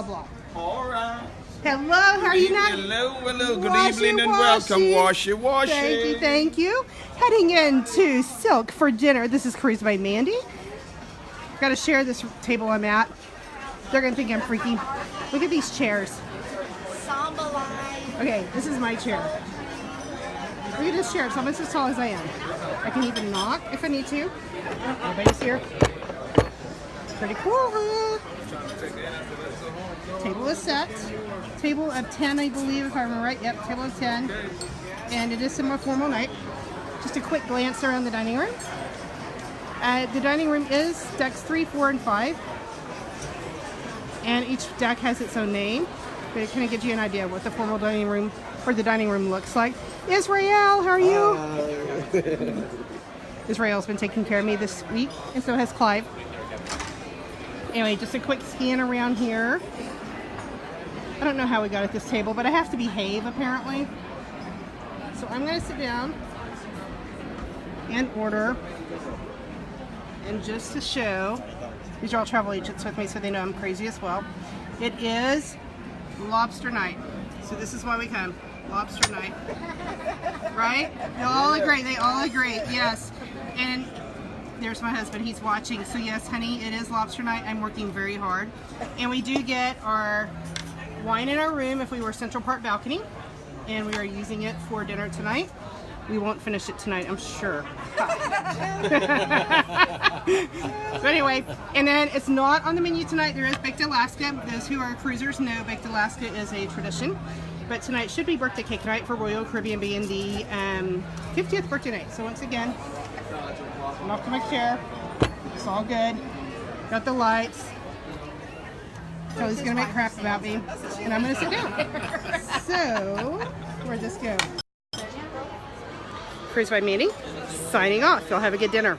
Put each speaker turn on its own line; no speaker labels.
Blah.
All right.
Hello, how are you now?
Hello. Good evening and welcome. Washy.
Thank you. Heading into Silk for dinner. This is Cruise by Mandy. Got to share this table I'm at. They're gonna think I'm freaky. Look at these chairs. Okay, this is my chair. Look at this chair. It's almost as tall as I am. I can even knock if I need to. Nobody's here. Pretty cool, huh? Table is set. Table of 10, I believe, if I remember right. Yep, table of 10. And it is a more formal night. Just a quick glance around the dining room. The dining room is decks 3, 4, and 5. And each deck has its own name. But it kind of gives you an idea of what the formal dining room or the dining room looks like. Israel, how are you? Israel's been taking care of me this week, and so has Clive. Anyway, just a quick scan around here. I don't know how we got at this table, but I have to behave apparently. So I'm going to sit down and order. And just to show, these are all travel agents with me so they know I'm crazy as well. It is lobster night. So this is why we come. Lobster night. Right? They all agree. Yes. And there's my husband, he's watching. So yes, honey, it is lobster night. I'm working very hard. And we do get our wine in our room if we were Central Park balcony. And we are using it for dinner tonight. We won't finish it tonight, I'm sure. So anyway, and then it's not on the menu tonight. There is Baked Alaska. Those who are cruisers know Baked Alaska is a tradition. But tonight should be birthday cake night for Royal Caribbean being the 50th birthday night. So once again, I'm off to my chair. It's all good. Got the lights. Kelly's gonna make crap about me, and I'm gonna sit down. So, where'd this go? Cruise by Mandy, signing off. Y'all have a good dinner.